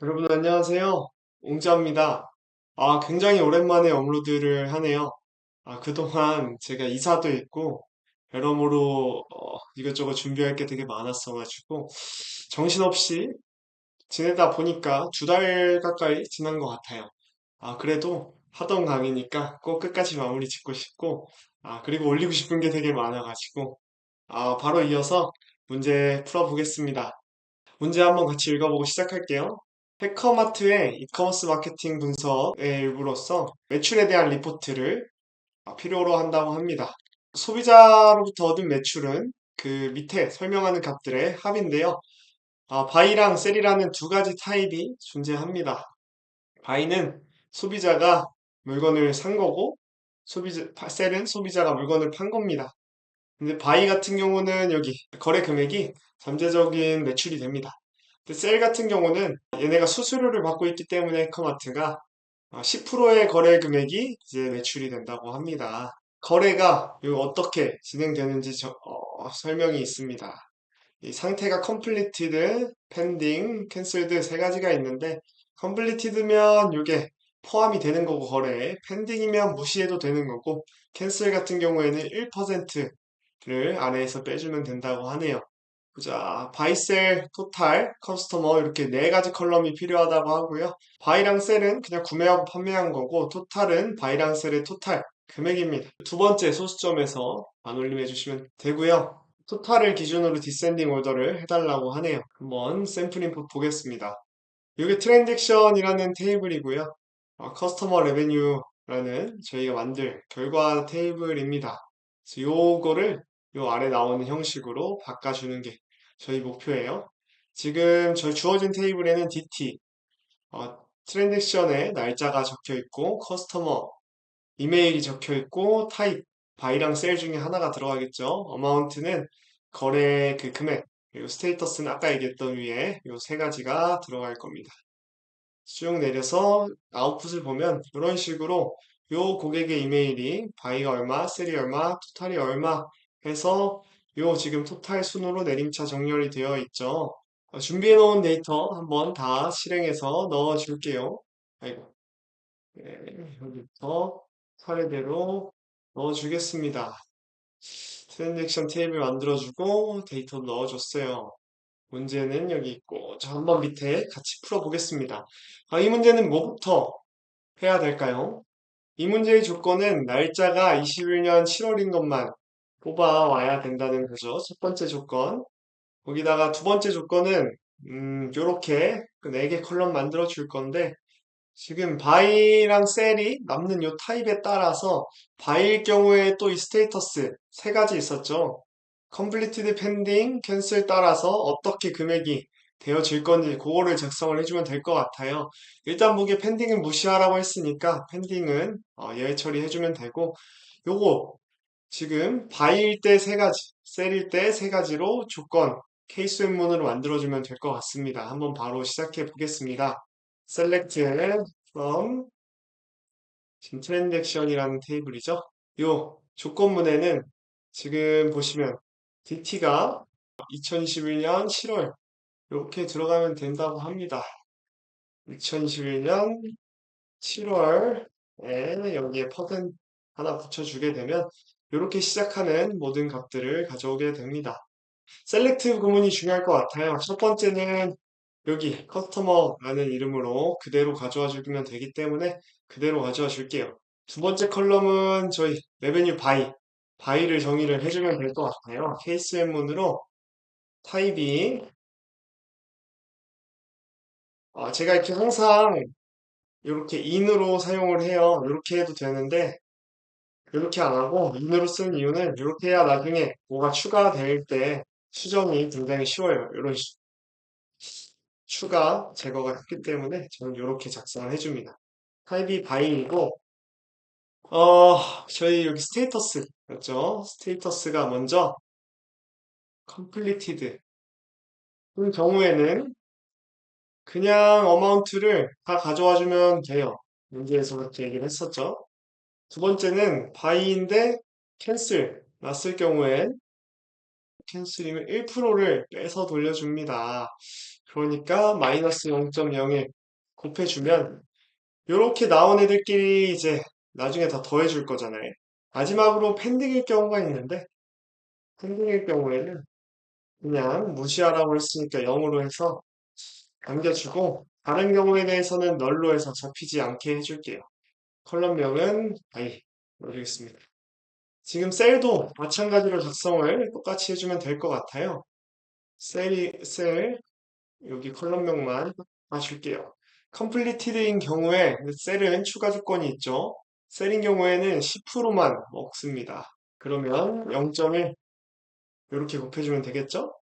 여러분 안녕하세요. 옹자입니다. 굉장히 오랜만에 업로드를 하네요. 그동안 제가 이사도 있고 여러모로 이것저것 준비할 게 되게 많았어가지고 정신없이 지내다 보니까 2달 가까이 지난 것 같아요. 그래도 하던 강의니까 꼭 끝까지 마무리 짓고 싶고, 그리고 올리고 싶은 게 되게 많아가지고, 바로 이어서 문제 풀어보겠습니다. 문제 한번 같이 읽어보고 시작할게요. 해커마트의 이커머스 마케팅 분석의 일부로서 매출에 대한 리포트를 필요로 한다고 합니다. 소비자로부터 얻은 매출은 그 밑에 설명하는 값들의 합인데요. 바이랑 셀이라는 두 가지 타입이 존재합니다. 바이는 소비자가 물건을 산 거고, 셀은 소비자가 물건을 판 겁니다. 근데 바이 같은 경우는 여기 거래 금액이 잠재적인 매출이 됩니다. 근데 셀 같은 경우는 얘네가 수수료를 받고 있기 때문에 에커마트가 10%의 거래 금액이 이제 매출이 된다고 합니다. 거래가 이거 어떻게 진행되는지 설명이 있습니다. 이 상태가 completed, pending, canceled 세 가지가 있는데 completed면 이게 포함이 되는 거고 거래에 pending이면 무시해도 되는 거고 cancel 같은 경우에는 1%를 아래에서 빼주면 된다고 하네요. 보자. 바이셀, 토탈, 커스터머 이렇게 네 가지 컬럼이 필요하다고 하고요. 바이랑 셀은 그냥 구매하고 판매한 거고 토탈은 바이랑 셀의 토탈 금액입니다. 두 번째 소수점에서 반올림 해주시면 되고요. 토탈을 기준으로 디센딩 오더를 해달라고 하네요. 한번 샘플 인풋 보겠습니다. 이게 트랜잭션이라는 테이블이고요. 커스터머 레베뉴라는 저희가 만들 결과 테이블입니다. 그래서 요거를 요 아래 나오는 형식으로 바꿔주는 게 저희 목표예요. 지금 저희 주어진 테이블에는 DT, 트랜잭션의 날짜가 적혀 있고, 커스터머, 이메일이 적혀 있고, 타입, 바이랑 셀 중에 하나가 들어가겠죠. 어마운트는 거래 그 금액, 그리고 스테이터스는 아까 얘기했던 위에 요 세 가지가 들어갈 겁니다. 쭉 내려서 아웃풋을 보면 이런 식으로 요 고객의 이메일이 바이가 얼마, 셀이 얼마, 토탈이 얼마 해서 요 지금 토탈 순으로 내림차 정렬이 되어 있죠. 준비해 놓은 데이터 한번 다 실행해서 넣어 줄게요. 아이고, 네, 여기부터 차례대로 넣어 주겠습니다. 트랜잭션 테이블 만들어주고 데이터 넣어줬어요. 문제는 여기 있고, 자, 한번 밑에 같이 풀어보겠습니다. 이 문제는 뭐부터 해야 될까요? 이 문제의 조건은 날짜가 21년 7월인 것만 뽑아와야 된다는 거죠. 첫 번째 조건. 거기다가 두 번째 조건은, 요렇게 그 4개 컬럼 만들어 줄 건데, 지금 바이랑 셀이 남는 요 타입에 따라서 바이일 경우에 또 이 스테이터스 세 가지 있었죠. completed pending, cancel 따라서 어떻게 금액이 되어질 건지 그거를 작성을 해주면 될 것 같아요. 일단 무게 pending은 무시하라고 했으니까 pending은 예외 처리해주면 되고 요거 지금 바이일 때 세 가지, 셀일 때 세 가지로 조건 케이스 웹문으로 만들어주면 될 것 같습니다. 한번 바로 시작해 보겠습니다. select from 지금 트랜잭션이라는 테이블이죠. 요 조건문에는 지금 보시면 DT가 2021년 7월 이렇게 들어가면 된다고 합니다. 2021년 7월에 여기에 퍼센트 하나 붙여주게 되면 이렇게 시작하는 모든 값들을 가져오게 됩니다. 셀렉트 구문이 중요할 것 같아요. 첫 번째는 여기 커스터머라는 이름으로 그대로 가져와 주면 되기 때문에 그대로 가져와 줄게요. 두 번째 컬럼은 저희 레베뉴 바이를 정의를 해주면 될 것 같아요. 케이스 웹문으로 타입이 제가 이렇게 항상 이렇게 in으로 사용을 해요. 이렇게 해도 되는데 이렇게 안 하고 in으로 쓴 이유는 이렇게 해야 나중에 뭐가 추가될 때 수정이 굉장히 쉬워요. 이런 추가 제거가 했기 때문에 저는 이렇게 작성을 해줍니다. 타입이 바이이고 저희 여기 스테이터스였죠. 스테이터스가 먼저 completed 그 경우에는 그냥 어마운트를 다 가져와 주면 돼요. 문제에서 그렇게 얘기를 했었죠. 두 번째는 바이인데 캔슬 났을 경우엔 캔슬이면 1%를 빼서 돌려줍니다. 그러니까 마이너스 0.01 곱해주면 이렇게 나온 애들끼리 이제 나중에 다 더해줄 거잖아요. 마지막으로 펜딩일 경우가 있는데 펜딩일 경우에는 그냥 무시하라고 했으니까 0으로 해서 남겨주고 다른 경우에 대해서는 널로 해서 잡히지 않게 해줄게요. 컬럼명은 아예 모르겠습니다. 지금 셀도 마찬가지로 작성을 똑같이 해주면 될 것 같아요. 셀 여기 컬럼명만 바줄게요. completed인 경우에 셀은 추가 조건이 있죠. 셀인 경우에는 10%만 먹습니다. 그러면 0.1 이렇게 곱해주면 되겠죠?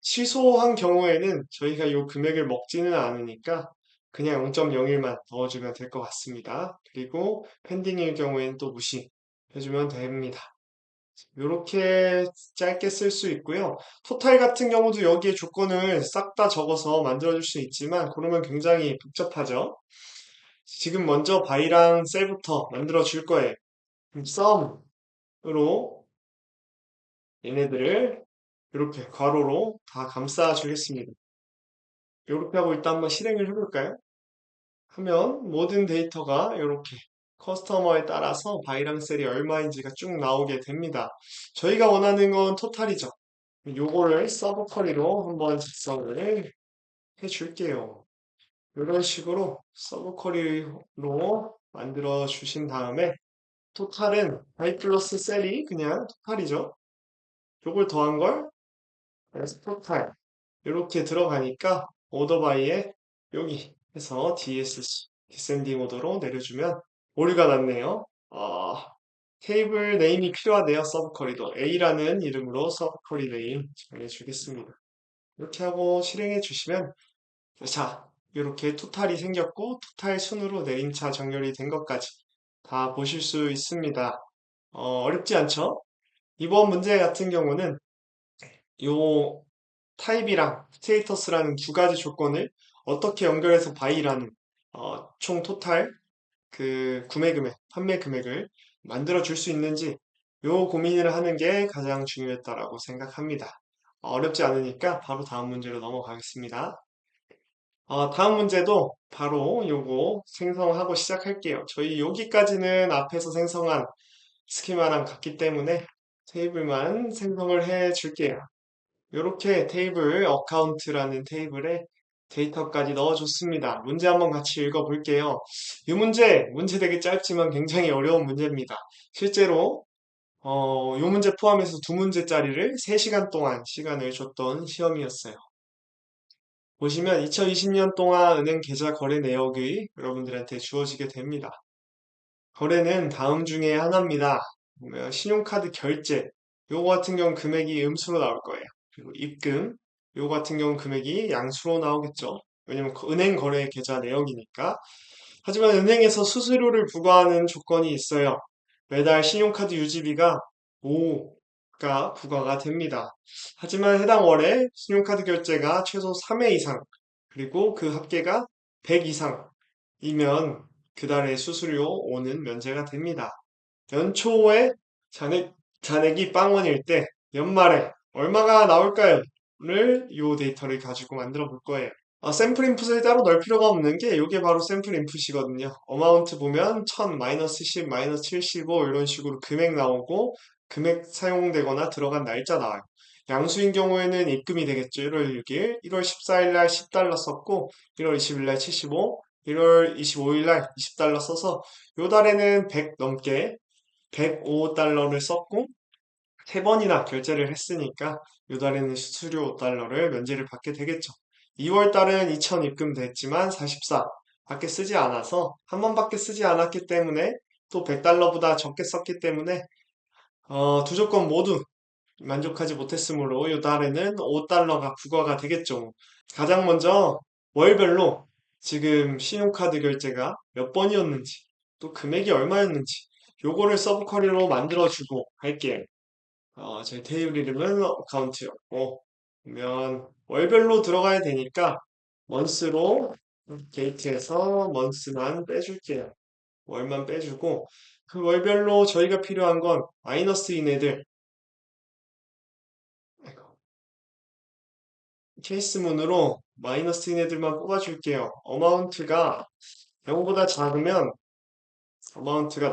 취소한 경우에는 저희가 이 금액을 먹지는 않으니까 그냥 0.01만 넣어주면 될 것 같습니다. 그리고 펜딩일 경우에는 또 무시해주면 됩니다. 이렇게 짧게 쓸 수 있고요. 토탈 같은 경우도 여기에 조건을 싹 다 적어서 만들어줄 수 있지만 그러면 굉장히 복잡하죠. 지금 먼저 바이랑 셀부터 만들어 줄 거예요. 썸으로 얘네들을 이렇게 괄호로 다 감싸 주겠습니다. 이렇게 하고 일단 한번 실행을 해볼까요? 하면 모든 데이터가 이렇게 커스터머에 따라서 바이랑 셀이 얼마인지가 쭉 나오게 됩니다. 저희가 원하는 건 토탈이죠. 요거를 서브 쿼리로 한번 작성을 해줄게요. 이런 식으로 서브 쿼리로 만들어 주신 다음에 토탈은 바이 플러스 셀이 그냥 토탈이죠. 요걸 더한 걸 그래서 토탈 이렇게 들어가니까 오더 바이에 여기 해서 DSC 디센딩 오더로 내려주면 오류가 났네요. 테이블 네임이 필요하네요. 서브 쿼리도 A라는 이름으로 서브 쿼리 네임 정해주겠습니다. 이렇게 하고 실행해 주시면 자 이렇게 토탈이 생겼고 토탈 순으로 내림차 정렬이 된 것까지 다 보실 수 있습니다. 어렵지 않죠? 이번 문제 같은 경우는 요 타입이랑 스테이터스라는 두 가지 조건을 어떻게 연결해서 바이라는 총 토탈 그 구매 금액, 판매 금액을 만들어 줄 수 있는지 요 고민을 하는 게 가장 중요했다라고 생각합니다. 어렵지 않으니까 바로 다음 문제로 넘어가겠습니다. 다음 문제도 바로 요거 생성하고 시작할게요. 저희 여기까지는 앞에서 생성한 스키마랑 같기 때문에 테이블만 생성을 해 줄게요. 이렇게 테이블 어카운트라는 테이블에 데이터까지 넣어줬습니다. 문제 한번 같이 읽어볼게요. 이 문제 되게 짧지만 굉장히 어려운 문제입니다. 실제로 이 문제 포함해서 두 문제짜리를 3시간 동안 시간을 줬던 시험이었어요. 보시면 2020년 동안 은행 계좌 거래 내역이 여러분들한테 주어지게 됩니다. 거래는 다음 중에 하나입니다. 보면 신용카드 결제, 요거 같은 경우 금액이 음수로 나올 거예요. 그리고 입금, 요거 같은 경우 금액이 양수로 나오겠죠. 왜냐면 은행 거래 계좌 내역이니까. 하지만 은행에서 수수료를 부과하는 조건이 있어요. 매달 신용카드 유지비가 5가 부과가 됩니다. 하지만 해당 월에 신용카드 결제가 최소 3회 이상, 그리고 그 합계가 100 이상이면 그달의 수수료 5는 면제가 됩니다. 연초에 잔액이 빵원일 때 연말에 얼마가 나올까요? 를 이 데이터를 가지고 만들어 볼 거예요. 샘플 인풋을 따로 넣을 필요가 없는 게 이게 바로 샘플 인풋이거든요. 어마운트 보면 1000, 마이너스 10, 마이너스 75 이런 식으로 금액 나오고 금액 사용되거나 들어간 날짜 나와요. 양수인 경우에는 입금이 되겠죠. 1월 6일, 1월 14일 날 10달러 썼고 1월 20일 날 75, 1월 25일 날 20달러 써서 요 달에는 100 넘게 105달러를 썼고 세 번이나 결제를 했으니까 이달에는 수수료 5달러를 면제를 받게 되겠죠. 2월 달은 2000 입금됐지만 44 밖에 쓰지 않아서 한 번밖에 쓰지 않았기 때문에 또 100달러보다 적게 썼기 때문에 두 조건 모두 만족하지 못했으므로 이달에는 5달러가 부과가 되겠죠. 가장 먼저 월별로 지금 신용카드 결제가 몇 번이었는지 또 금액이 얼마였는지 요거를 서브 쿼리로 만들어주고 할게요. 제 테이블 이름은 어카운트였고, 그러면 월별로 들어가야 되니까 먼스로 게이트에서 먼스만 빼줄게요. 월만 빼주고 그 월별로 저희가 필요한 건 마이너스인 애들 아이고, 케이스문으로 마이너스인 애들만 뽑아줄게요. 어마운트가 0보다 작으면 어마운트가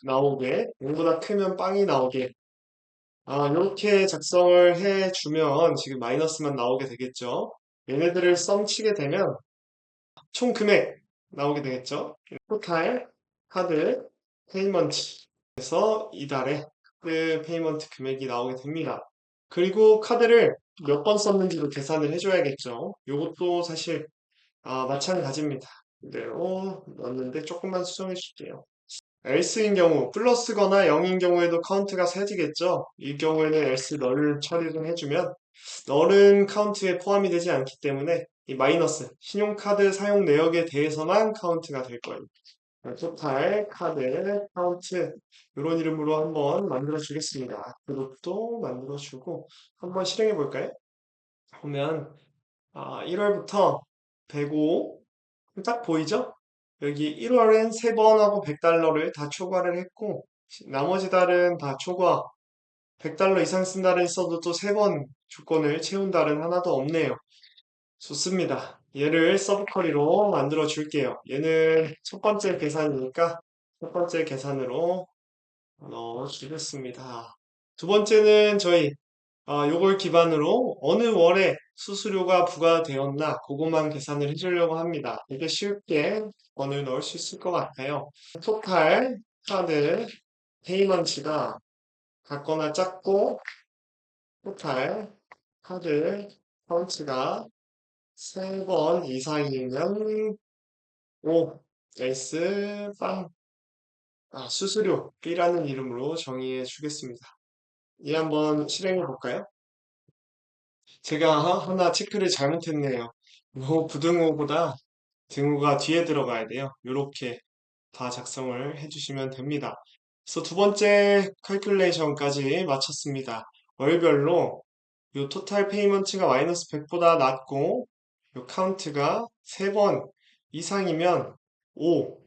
나오게, 0보다 크면 빵이 나오게. 이렇게 작성을 해주면 지금 마이너스만 나오게 되겠죠. 얘네들을 썸치게 되면 총 금액 나오게 되겠죠. 토탈 카드 페이먼트에서 이달에 카드 페이먼트 금액이 나오게 됩니다. 그리고 카드를 몇 번 썼는지도 계산을 해줘야겠죠. 이것도 사실 마찬가지입니다. 그대로 넣었는데 조금만 수정해 줄게요. else인 경우 플러스거나 0인 경우에도 카운트가 세지겠죠. 이 경우에는 else 널 처리를 해주면 널은 카운트에 포함이 되지 않기 때문에 이 마이너스 신용카드 사용 내역에 대해서만 카운트가 될 거예요. 토탈 카드 카운트 이런 이름으로 한번 만들어 주겠습니다. 그룹도 만들어 주고 한번 실행해 볼까요? 보면 1월부터 105 딱 보이죠? 여기 1월엔 3번 하고 100달러를 다 초과를 했고 나머지 달은 다 초과 100달러 이상 쓴 달은 있어도 또 3번 조건을 채운 달은 하나도 없네요. 좋습니다. 얘를 서브쿼리로 만들어 줄게요. 얘는 첫 번째 계산이니까 첫 번째 계산으로 넣어 주겠습니다. 두 번째는 저희 요걸 기반으로 어느 월에 수수료가 부과되었나 그것만 계산을 해주려고 합니다. 이게 쉽게 원을 넣을 수 있을 것 같아요. 토탈 카드 페이먼트가 같거나 작고 토탈 카드 카운트가 3번 이상이면 O S 빵 수수료 B라는 이름으로 정의해 주겠습니다. 이 한번 실행해 볼까요? 제가 하나 체크를 잘못했네요. 요 부등호보다 등호가 뒤에 들어가야 돼요. 이렇게 다 작성을 해주시면 됩니다. 그래서 두 번째 칼큘레이션까지 마쳤습니다. 월별로 요 토탈 페이먼트가 마이너스 100보다 낮고 요 카운트가 3번 이상이면 5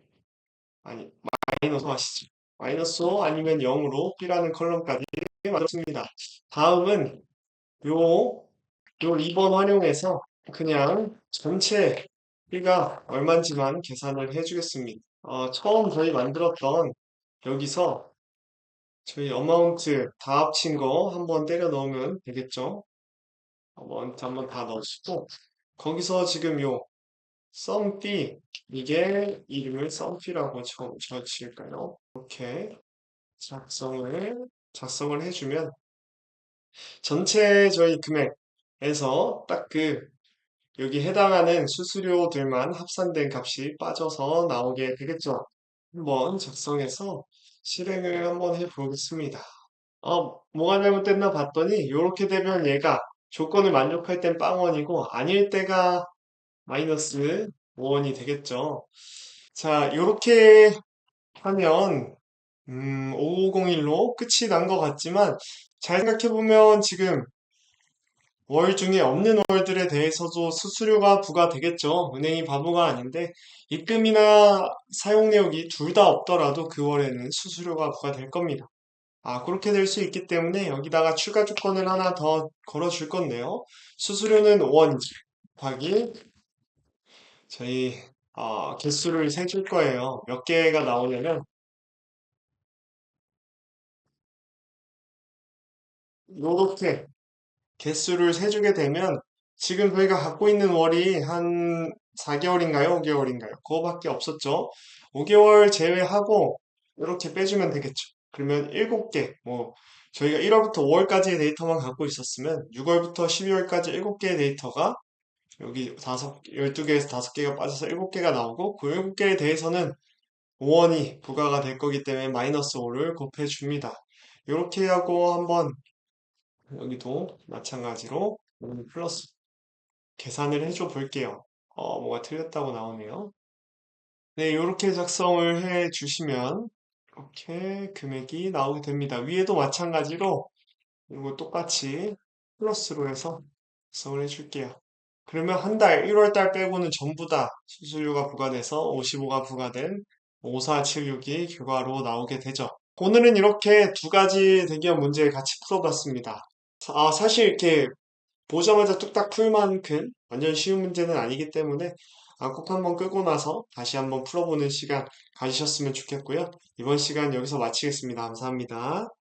아니 마이너스 5 하시죠. 마이너스 5 아니면 0으로 B라는 컬럼까지 만들었습니다. 다음은 요 2번 활용해서 그냥 전체 B가 얼마인지만 계산을 해주겠습니다. 처음 저희 만들었던 여기서 저희 어마운트 다 합친 거 한번 때려 넣으면 되겠죠? 어마운트 한번 다 넣으시고 거기서 지금 요 썸비 이게 이름을 썸비라고 지을까요? 이렇게 작성을 해주면 전체 저희 금액에서 딱 여기 해당하는 수수료들만 합산된 값이 빠져서 나오게 되겠죠. 한번 작성해서 실행을 한번 해보겠습니다. 뭐가 잘못됐나 봤더니 이렇게 되면 얘가 조건을 만족할 땐 빵원이고 아닐 때가 마이너스 5원이 되겠죠. 자, 이렇게 하면 5501로 끝이 난 것 같지만 잘 생각해보면 지금 월 중에 없는 월들에 대해서도 수수료가 부과되겠죠. 은행이 바보가 아닌데 입금이나 사용 내역이 둘 다 없더라도 그 월에는 수수료가 부과될 겁니다. 그렇게 될 수 있기 때문에 여기다가 추가 조건을 하나 더 걸어줄 건데요. 수수료는 5원 곱하기 저희 개수를 세줄 거예요. 몇 개가 나오냐면 이렇게 개수를 세주게 되면 지금 저희가 갖고 있는 월이 한 4개월인가요? 5개월인가요? 그거밖에 없었죠. 5개월 제외하고 이렇게 빼주면 되겠죠. 그러면 7개, 저희가 1월부터 5월까지의 데이터만 갖고 있었으면 6월부터 12월까지 7개의 데이터가 여기 12개에서 5개가 빠져서 7개가 나오고 그 7개에 대해서는 5원이 부과가 될 거기 때문에 마이너스 5를 곱해줍니다. 이렇게 하고 한번 여기도 마찬가지로 플러스 계산을 해줘 볼게요. 뭐가 틀렸다고 나오네요. 네, 이렇게 작성을 해 주시면 이렇게 금액이 나오게 됩니다. 위에도 마찬가지로 이거 똑같이 플러스로 해서 작성을 해 줄게요. 그러면 한 달, 1월 달 빼고는 전부 다 수수료가 부과돼서 55가 부과된 5476이 결과로 나오게 되죠. 오늘은 이렇게 두 가지 대기업 문제 같이 풀어봤습니다. 사실 이렇게 보자마자 뚝딱 풀 만큼 완전 쉬운 문제는 아니기 때문에 꼭 한번 끄고 나서 다시 한번 풀어보는 시간 가지셨으면 좋겠고요. 이번 시간 여기서 마치겠습니다. 감사합니다.